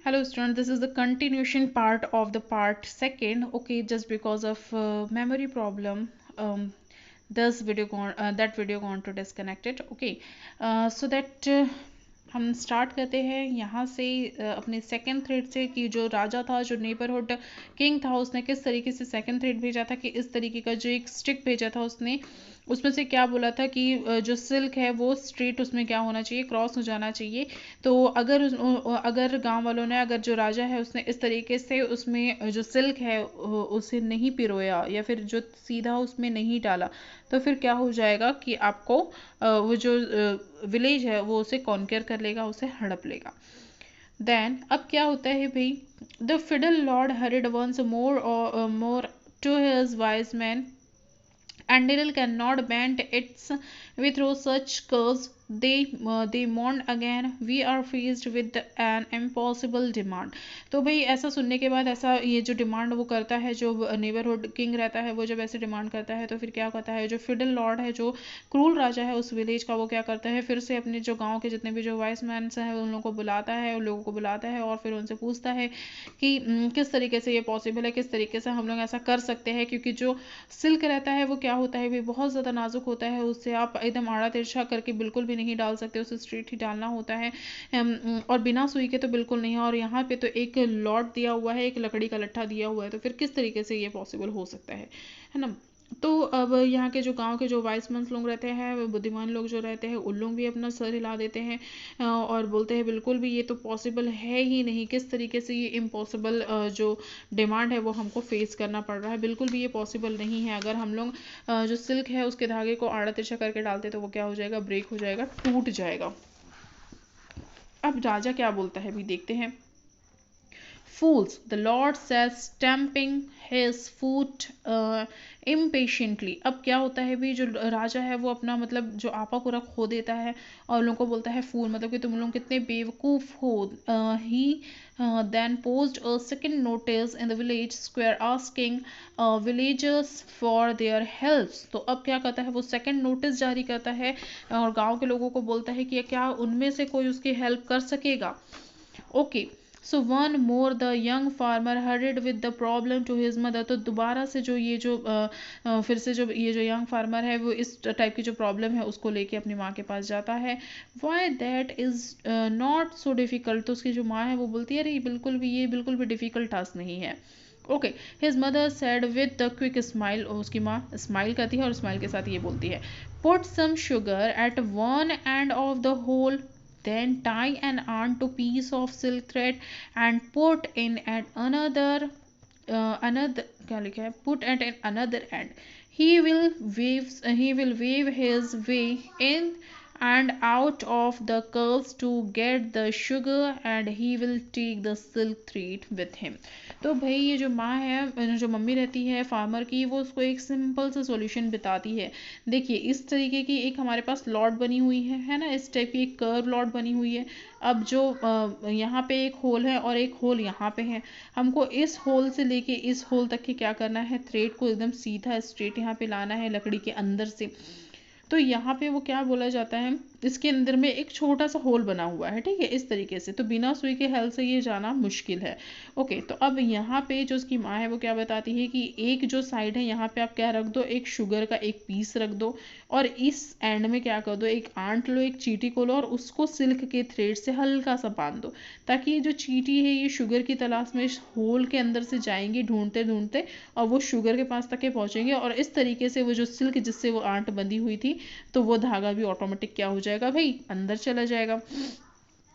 Hello student, this is the continuation part of the part second. Okay, just because of memory problem, this video that video going to disconnect it. Okay, so that हम start करते हैं यहाँ से अपने second thread से कि जो राजा था, जो नेबरहुड किंग था, उसने किस तरीके से सेकंड थ्रेड भेजा था कि इस तरीके का जो एक स्टिक भेजा था उसने, उसमें से क्या बोला था कि जो सिल्क है वो स्ट्रेट उसमें क्या होना चाहिए, क्रॉस हो जाना चाहिए। तो अगर गांव वालों ने, अगर जो राजा है उसने इस तरीके से उसमें जो सिल्क है उसे नहीं पिरोया या फिर जो सीधा उसमें नहीं डाला, तो फिर क्या हो जाएगा कि आपको वो जो विलेज है वो उसे कॉन्कर कर लेगा, उसे हड़प लेगा। देन अब क्या होता है भाई, the fiddle lord hurried once more more to his wise man and needle cannot bend its way through such curves. They mourned again, we are faced with an impossible demand. तो भाई ऐसा सुनने के बाद, ऐसा ये जो डिमांड वो करता है, जो नेबरहुड किंग रहता है, वो जब ऐसे डिमांड करता है तो फिर क्या करता है, जो फिडल लॉर्ड है, जो क्रूल राजा है उस विलेज का, वो क्या करता है, फिर से अपने जो गांव के जितने भी जो वाइस मैन हैं उन लोगों को बुलाता है, उन लोगों को बुलाता है और फिर उनसे पूछता है कि किस तरीके से ये पॉसिबल है, किस तरीके से हम लोग ऐसा कर सकते हैं। क्योंकि जो सिल्क रहता है वो क्या होता है भी, बहुत ज़्यादा नाजुक होता है, उससे आप एकदम आड़ा तिरछा करके बिल्कुल भी नहीं डाल सकते, उसे स्ट्रेट ही डालना होता है। और बिना सुई के तो बिल्कुल नहीं है। और यहाँ पे तो एक लॉट दिया हुआ है, एक लकड़ी का लट्ठा दिया हुआ है, तो फिर किस तरीके से ये पॉसिबल हो सकता है ना। तो अब यहाँ के जो गांव के जो वाइस मंस लोग रहते हैं, बुद्धिमान लोग जो रहते हैं, उन लोग भी अपना सर हिला देते हैं और बोलते हैं बिल्कुल भी ये तो पॉसिबल है ही नहीं, किस तरीके से ये इम्पॉसिबल जो डिमांड है वो हमको फेस करना पड़ रहा है, बिल्कुल भी ये पॉसिबल नहीं है। अगर हम लोग जो सिल्क है उसके धागे को आड़ा तिरछा करके डालते तो वो क्या हो जाएगा, ब्रेक हो जाएगा, टूट जाएगा। अब राजा क्या बोलता है भी देखते हैं। Fools, the Lord says, stamping his foot impatiently. अब क्या होता है भी, जो राजा है वो अपना मतलब जो आपा पूरा खो देता है और लोगों को बोलता है फूल, मतलब कि तुम लोग कितने बेवकूफ़ हो। ही then posed a second notice in the village square asking villagers for their helps. तो अब क्या करता है, वो सेकंड नोटिस जारी करता है और गांव के लोगों को बोलता है कि क्या उनमें से कोई उसकी हेल्प कर सकेगा। Okay, so one more the young farmer hurried with the problem to his mother. तो दोबारा से जो ये जो फिर से जो ये जो यंग फार्मर है वो इस टाइप की जो प्रॉब्लम है उसको लेके अपनी माँ के पास जाता है। Why that is not so difficult. तो उसकी जो माँ है वो बोलती है अरे बिल्कुल भी, ये बिल्कुल भी डिफ़िकल्ट टास्क नहीं है। Okay, his mother said with the quick smile. उसकी माँ स्माइल करती है और स्माइल के साथ ये बोलती है, put some sugar at one end of the hole, then tie an yarn to piece of silk thread and put in at another क्या लिखा है, put at another end. He will wave his way in and out of the curves to get the sugar and he will take the silk thread with him. तो भाई ये जो माँ है, जो मम्मी रहती है फार्मर की, वो उसको एक सिंपल सा सॉल्यूशन बताती है। देखिए इस तरीके की एक हमारे पास लॉट बनी हुई है ना, इस टाइप की एक कर्व लॉट बनी हुई है। अब जो यहाँ पे एक होल है और एक होल यहाँ पे है, हमको इस होल से लेके इस होल तक के क्या करना है, थ्रेड को एकदम सीधा स्ट्रेट यहाँ पे लाना है लकड़ी के अंदर से। तो यहाँ पे वो क्या बोला जाता है, इसके अंदर में एक छोटा सा होल बना हुआ है, ठीक है, इस तरीके से, तो बिना सुई के हेल्प से ये जाना मुश्किल है। ओके, तो अब यहाँ पे जो उसकी माँ है वो क्या बताती है कि एक जो साइड है यहाँ पे आप क्या रख दो, एक शुगर का एक पीस रख दो और इस एंड में क्या कर दो, एक आंट लो, एक चीटी को लो और उसको सिल्क के थ्रेड से हल्का सा बांध दो, ताकि ये जो चीटी है ये शुगर की तलाश में इस होल के अंदर से जाएंगे ढूंढते ढूंढते और वो शुगर के पास तक के पहुंचेंगे और इस तरीके से वो जो सिल्क जिससे वो आंट बंधी हुई थी, तो वो धागा भी ऑटोमेटिक क्या हो जाएगा भाई, अंदर चला जाएगा।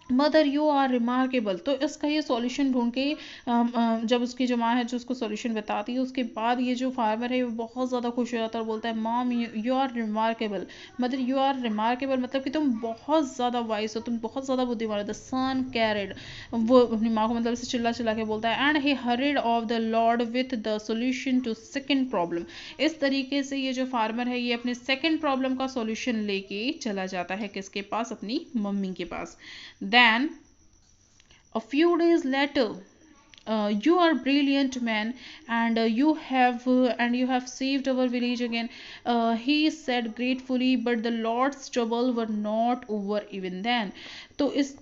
Mother you are remarkable. तो इसका ये सॉल्यूशन ढूंढ के जब उसकी जो माँ है जो उसको सॉल्यूशन बताती है, उसके बाद ये जो फार्मर है वो बहुत ज़्यादा खुश हो जाता है और बोलता है mom you are remarkable, mother you are remarkable, मतलब कि तुम बहुत ज़्यादा वाइस हो, तुम बहुत ज़्यादा बुद्धिमान हो। द सन कैरिड, वो अपनी माँ को मतलब इसे चिल्ला चिल्ला के बोलता है, and he hurried off the lord with the solution to second problem. इस तरीके से ये जो फार्मर है ये अपने सेकंड प्रॉब्लम का सॉल्यूशन लेके चला जाता है किसके पास, अपनी मम्मी के पास। Then a few days later, you are brilliant man and you have saved our village again, he said gratefully, but the lord's trouble were not over even then. तो इस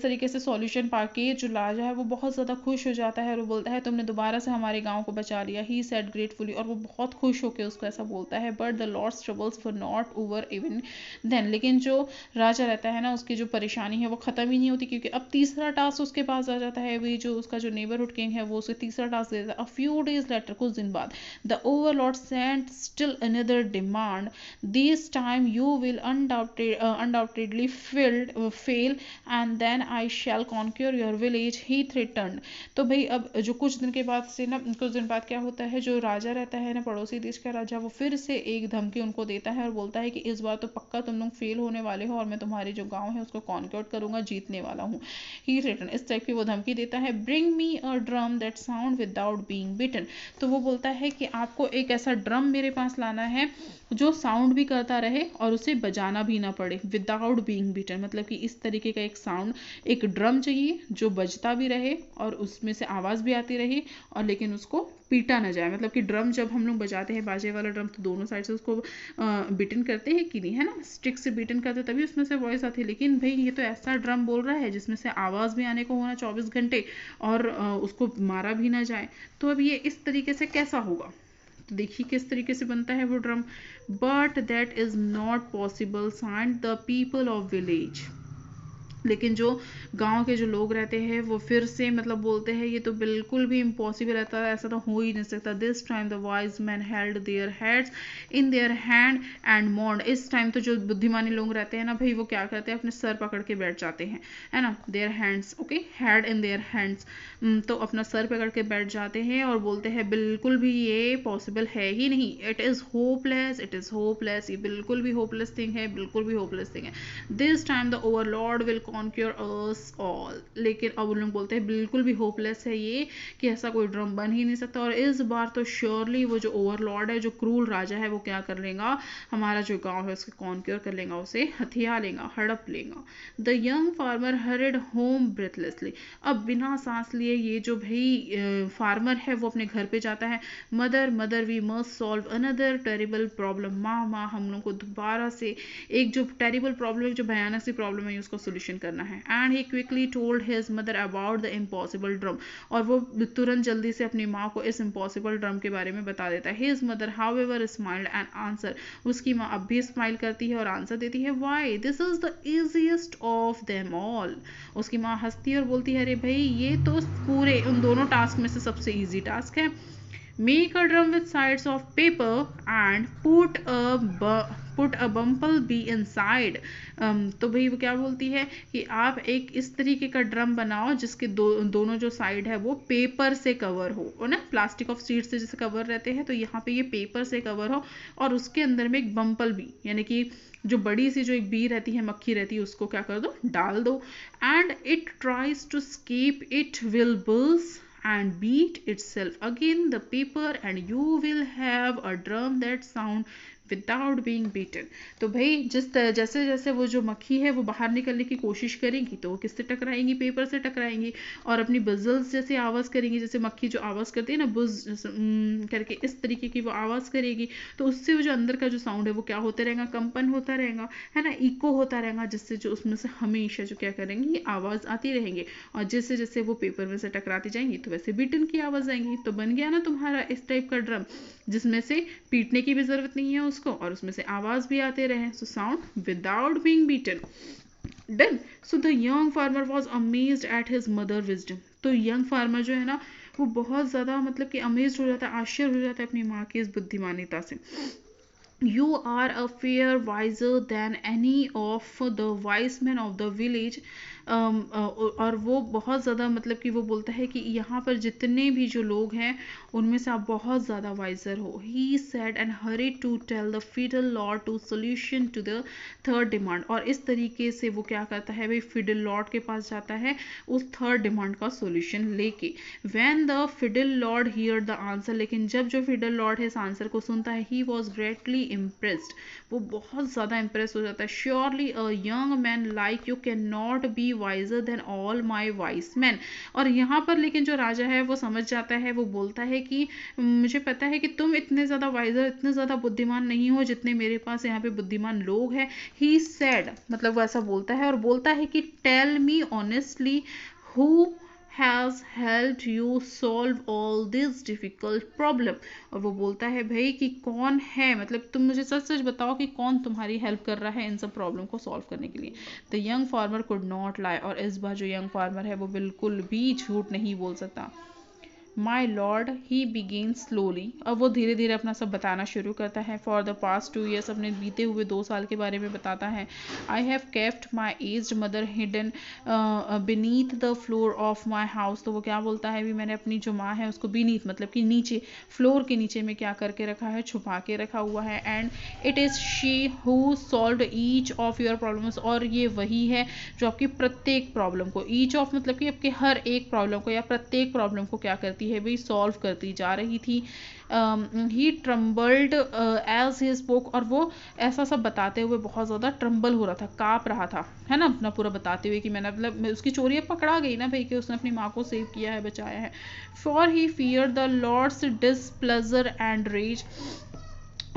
तरीके से सॉल्यूशन पाके जो राजा है वो बहुत ज़्यादा खुश हो जाता है और वो बोलता है तुमने दोबारा से हमारे गांव को बचा लिया, ही सेड ग्रेटफुली, और वो बहुत खुश होकर उसको ऐसा बोलता है। But the lord's troubles were not over even then, लेकिन जो राजा रहता है ना उसकी जो परेशानी है वो ख़त्म ही नहीं होती, क्योंकि अब तीसरा टास्क उसके पास आ जाता है। वही जो उसका जो नेबरहुड किंग है वो उसे तीसरा टास्क देता है। अ फ्यू डेज लेटर, कुछ दिन बाद, the overlord sent still another demand, this time you will undoubtedly fail and then I shall conquer your village, he threatened। तो भाई अब जो कुछ दिन के बाद से ना, कुछ दिन बाद क्या होता है, जो राजा रहता है ना पड़ोसी देश का राजा, वो फिर से एक धमकी उनको देता है और बोलता है कि इस बार तो पक्का तुम लोग फेल होने वाले हो और मैं तुम्हारे जो गांव है उसको कॉन्क्योर करूंगा, जीतने वाला हूँ। ही रिटर्न, इस टाइप की वो धमकी देता है। Bring me a drum that sound without being beaten, तो वो बोलता है कि आपको एक ऐसा ड्रम मेरे पास लाना है जो साउंड भी करता रहे और उसे बजाना भी ना पड़े, विदाउट बीइंग बीटन, मतलब कि इस तरीके का एक साउंड, एक ड्रम चाहिए जो बजता भी रहे और उसमें से आवाज़ भी आती रहे, और लेकिन उसको पीटा ना जाए। मतलब कि ड्रम जब हम लोग बजाते हैं, बाजे वाला ड्रम, तो दोनों साइड से उसको बीटन करते हैं कि नहीं, है ना, स्टिक से बीटन करते तभी उसमें से वॉइस आती है। लेकिन भाई ये तो ऐसा ड्रम बोल रहा है जिसमें से आवाज़ भी आने को होना 24 घंटे और उसको मारा भी ना जाए, तो अब ये इस तरीके से कैसा होगा। तो देखिए किस तरीके से बनता है वो drum. But that is not possible, signed the people of village, लेकिन जो गांव के जो लोग रहते हैं वो फिर से मतलब बोलते हैं ये तो बिल्कुल भी इम्पॉसिबल रहता है, ऐसा तो हो ही नहीं सकता। This time the wise man held their heads in their hand and moaned, इस टाइम तो जो बुद्धिमानी लोग रहते हैं ना भाई वो क्या करते हैं, अपने सर पकड़ के बैठ जाते हैं, है ना, their hands, okay, head in their hands, तो अपना सर पकड़ के बैठ जाते हैं और बोलते हैं बिल्कुल भी ये पॉसिबल है ही नहीं, it is hopeless, it is hopeless, ये बिल्कुल भी होपलेस थिंग है, बिल्कुल भी होपलेस थिंग है। This time the Overlord will conquer us all, लेकिन अब उन लोग बोलते हैं बिल्कुल भी होपलेस है ये, कि ऐसा कोई ड्रम बन ही नहीं सकता, और इस बार तो श्योरली वो जो ओवरलॉर्ड है, जो क्रूल राजा है, वो क्या कर लेगा, हमारा जो गांव है उसको कॉन्क्योर कर लेगा, उसे हथिया लेगा, हड़प लेगा। The young farmer hurried home breathlessly, अब बिना सांस लिए ये जो भाई फार्मर है वो अपने घर पे जाता है। Mother mother we must solve another terrible problem, माँ माँ हम लोग को दोबारा से एक जो टेरिबल प्रॉब्लम, जो भयानक सी प्रॉब्लम है उसका सोल्यूशन करना है। And he quickly told his mother about the impossible drum, और वो तुरंत जल्दी से अपनी माँ को इस इम्पॉसिबल ड्रम के बारे में बता देता है। His mother however smiled and answer, उसकी माँ अब भी स्माइल करती है और आंसर देती है, why this is the easiest of them all, उसकी माँ हंसती है और बोलती है अरे भाई ये तो पूरे उन दोनों टास्क में से सबसे इजी टास्क है। Make a drum with sides of paper and put a bumblebee inside। तो भाई वो क्या बोलती है कि आप एक इस तरीके का ड्रम बनाओ जिसके दोनों जो साइड है वो पेपर से कवर हो ना, प्लास्टिक ऑफ शीट से जैसे कवर रहते हैं, तो यहाँ पे ये पेपर से कवर हो और उसके अंदर में एक बम्पल बी, यानी कि जो बड़ी सी जो एक बी रहती है, मक्खी रहती है, उसको क्या कर दो, डाल दो। And it tries to escape, it will burst and beat itself again the paper and you will have a drum that sound without being beaten। तो भाई जैसे जैसे वो जो मक्खी है वो बाहर निकलने की कोशिश करेंगी तो वो किससे टकराएंगी, पेपर से टकराएंगी, और अपनी बजल्स जैसे आवाज़ करेंगी, जैसे मक्खी जो आवाज़ करती है ना बुज करके, इस तरीके की वो आवाज़ करेगी, तो उससे वो जो अंदर का जो साउंड है वो क्या होता रहेगा, कंपन होता रहेगा, है ना, इको होता रहेगा, जिससे जो उसमें से हमेशा जो क्या करेंगी, आवाज़ आती रहेंगी, और जैसे जैसे वो पेपर में से टकराती जाएंगी तो वैसे बीटन की आवाज़ आएंगी। तो बन गया ना तुम्हारा इस टाइप का ड्रम, जिसमें से पीटने की भी ज़रूरत नहीं है उसको और उसमें से आवाज़ भी आते रहे, so sound without being beaten. Done. So the young farmer was amazed at his mother wisdom, तो यंग फार्मर जो है ना वो बहुत ज़्यादा मतलब कि अमेज्ड हो जाता है, आश्चर्य हो जाता है अपनी माँ की इस बुद्धिमानिता से। You are a fair wiser than any of the wise men of the village। और वो बहुत ज़्यादा मतलब कि वो बोलता है कि यहाँ पर जितने भी जो लोग हैं उनमें से आप बहुत ज़्यादा वाइजर हो। He said and hurried to tell the fiddle lord to solution to the third demand। और इस तरीके से वो क्या करता है भाई, फिडल लॉर्ड के पास जाता है उस थर्ड डिमांड का सोल्यूशन लेके। When the fiddle lord heard the answer, लेकिन जब जो फिडल लॉर्ड है इस आंसर को सुनता है, he was greatly इम्प्रेस्ड, वो बहुत ज़्यादा इम्प्रेस हो जाता है। Surely a young man like you can not be visor then all my wise man. और यहाँ पर लेकिन जो राजा है वो समझ जाता है, वो बोलता है कि मुझे पता है कि तुम इतने ज़्यादा वाइजर, इतने ज़्यादा बुद्धिमान नहीं हो जितने मेरे पास यहाँ पे बुद्धिमान लोग हैं। ही सेड, मतलब वो ऐसा बोलता है और बोलता है कि tell me honestly who has helped you solve all this difficult problem। और वो बोलता है भाई कि कौन है, मतलब तुम मुझे सच सच बताओ कि कौन तुम्हारी हेल्प कर रहा है इन सब प्रॉब्लम को सॉल्व करने के लिए। The young farmer could not lie, और इस बार जो यंग फार्मर है वो बिल्कुल भी झूठ नहीं बोल सकता। My lord he begin slowly, अब वो धीरे धीरे अपना सब बताना शुरू करता है। फॉर द पास्ट 2 years, अपने बीते हुए 2 साल के बारे में बताता है। I have kept my aged mother hidden beneath the floor of my house. तो वो क्या बोलता है भी, मैंने अपनी जो माँ है उसको बीनीथ मतलब कि नीचे, फ्लोर के नीचे में क्या करके रखा है, छुपा के रखा हुआ है। And it is she who solve each of your problems, और ये वही है जो आपकी प्रत्येक प्रॉब्लम को, ईच ऑफ मतलब कि आपके हर एक प्रॉब्लम को या प्रत्येक प्रॉब्लम को क्या करती है भाई, सॉल्व करती जा रही थी। ही ट्रम्बल्ड एज ही स्पोक, और वो ऐसा सब बताते हुए बहुत ज़्यादा ट्रम्बल हो रहा था, काँप रहा था, है ना, अपना पूरा बताते हुए कि मैंने मतलब उसकी चोरी पकड़ा गई ना भाई कि उसने अपनी माँ को सेव किया है, बचाया है। For he fear the lord's displeasure and rage,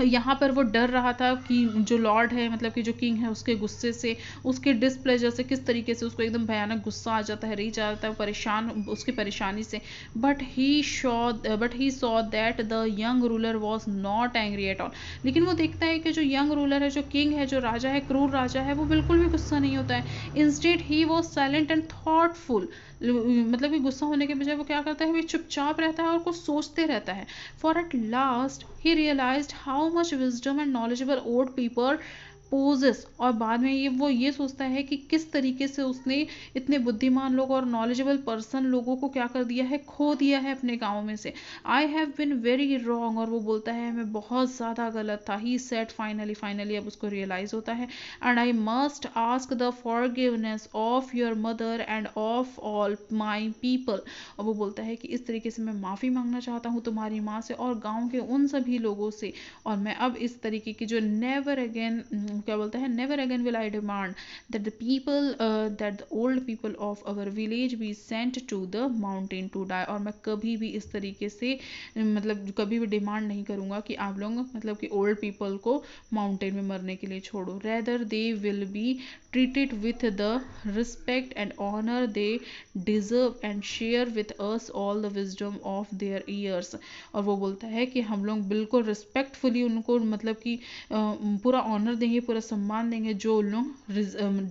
यहाँ पर वो डर रहा था कि जो लॉर्ड है मतलब कि जो किंग है उसके गुस्से से, उसके डिसप्लेजर से, किस तरीके से उसको एकदम भयानक गुस्सा आ जाता है, रीच आ जाता है, परेशान उसकी परेशानी से। But he saw that the young ruler was not angry at all, लेकिन वो देखता है कि जो यंग रूलर है, जो किंग है, जो राजा है, क्रूर राजा है, वो बिल्कुल भी गुस्सा नहीं होता है। Instead he was silent and thoughtful, मतलब कि गुस्सा होने के बजाय वो क्या करता है, वो चुपचाप रहता है और कुछ सोचते रहता है। For at last he realised how much wisdom and knowledgeable old people possess, और बाद में ये सोचता है कि किस तरीके से उसने इतने बुद्धिमान लोग और नॉलेजेबल पर्सन लोगों को क्या कर दिया है, खो दिया है अपने गाँव में से। I have been very wrong, और वो बोलता है मैं बहुत ज़्यादा गलत था। ही सेड फाइनली अब उसको रियलाइज होता है। And I must ask the forgiveness of your mother end of all my people, और वो बोलता है कि इस तरीके से मैं माफ़ी मांगना चाहता हूँ तुम्हारी माँ से और गाँव के उन सभी लोगों से, और मैं अब इस तरीके की जो नेवर अगेन क्या बोलता है, never again will I demand that the people that the old people of our village be sent to the mountain to die, और मैं कभी भी इस तरीके से मतलब कभी भी डिमांड नहीं करूँगा कि आप लोग मतलब कि ओल्ड पीपल को माउंटेन में मरने के लिए छोड़ो। Rather they will be treated with the respect and honor they deserve and share with us all the wisdom of their years। और वो बोलता है कि हम लोग बिल्कुल रिस्पेक्टफुली उनको मतलब कि पूरा ऑनर देंगे, पूरा सम्मान देंगे जो लोग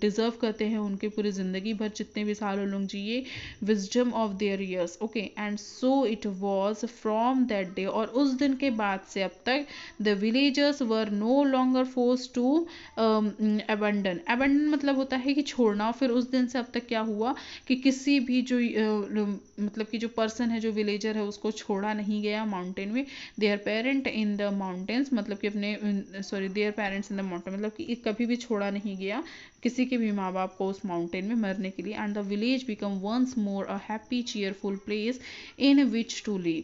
डिजर्व करते हैं उनके पूरी ज़िंदगी भर जितने भी साल लोग जिए, wisdom of their years. Okay, and so it was from that day, और उस दिन के बाद से अब तक the villagers were no longer force to abandon मतलब होता है कि छोड़ना। फिर उस दिन से अब तक क्या हुआ कि किसी भी जो मतलब कि जो पर्सन है, जो विलेजर है, उसको छोड़ा नहीं गया माउंटेन में। There parent in the mountains मतलब कि अपने their parents in the mountain मतलब कि कभी भी छोड़ा नहीं गया किसी के भी माँ बाप को उस माउंटेन में मरने के लिए। And the village become once more a happy cheerful place in which to live,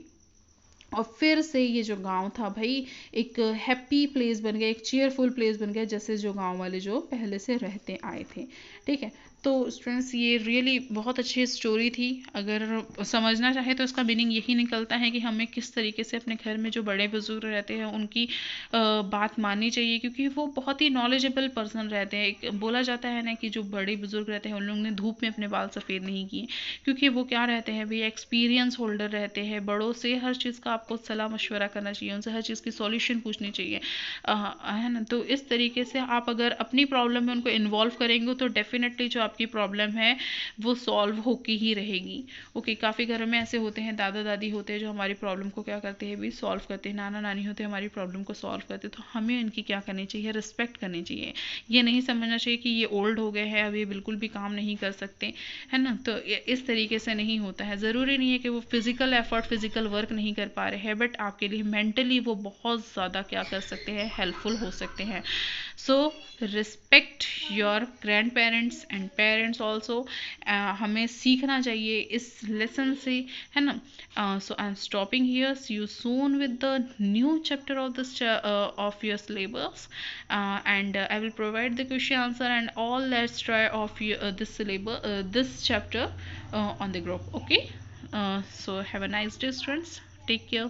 और फिर से ये जो गांव था भाई एक हैप्पी प्लेस बन गया, एक चीयरफुल प्लेस बन गया, जैसे जो गांव वाले जो पहले से रहते आए थे। ठीक है, तो स्टूडेंट्स ये रियली बहुत अच्छी स्टोरी थी। अगर समझना चाहे तो इसका मीनिंग यही निकलता है कि हमें किस तरीके से अपने घर में जो बड़े बुजुर्ग रहते हैं उनकी बात माननी चाहिए, क्योंकि वो बहुत ही नॉलेजेबल पर्सन रहते हैं। एक बोला जाता है ना कि जो बड़े बुजुर्ग रहते हैं उन लोगों ने धूप में अपने बाल सफ़ेद नहीं किए, क्योंकि वो क्या रहते हैं भाई, एक्सपीरियंस होल्डर रहते हैं। बड़ों से हर चीज़ का आपको सलाह मशवरा करना चाहिए, उनसे हर चीज़ की सॉल्यूशन पूछनी चाहिए, है ना। तो इस तरीके से आप अगर अपनी प्रॉब्लम में उनको इन्वॉल्व करेंगे तो डेफिनेटली जो आपकी प्रॉब्लम है वो सॉल्व होके ही रहेगी। ओके, काफ़ी घरों में ऐसे होते हैं, दादा दादी होते हैं जो हमारी प्रॉब्लम को क्या करते हैं भी सॉल्व करते हैं, नाना नानी होते हैं हमारी प्रॉब्लम को सॉल्व करते हैं। तो हमें इनकी क्या करनी चाहिए, रिस्पेक्ट करनी चाहिए। ये नहीं समझना चाहिए कि ये ओल्ड हो गए हैं, अब ये बिल्कुल भी काम नहीं कर सकते, है ना। तो इस तरीके से नहीं होता है। ज़रूरी नहीं है कि वो फिज़िकल एफर्ट, फिज़िकल वर्क नहीं कर पा रहे हैं, बट आपके लिए मेंटली वो बहुत ज़्यादा क्या कर सकते हैं, हेल्पफुल हो सकते हैं. So respect your grand parents and parents also. हमें सीखना चाहिए इस लेसन से, है ना. So I am stopping here. See you soon with the new chapter of this of your syllabus, and I will provide the question answer and all. Let's try of this syllabus, this chapter on the group. Okay. So have a nice day, students. Take care.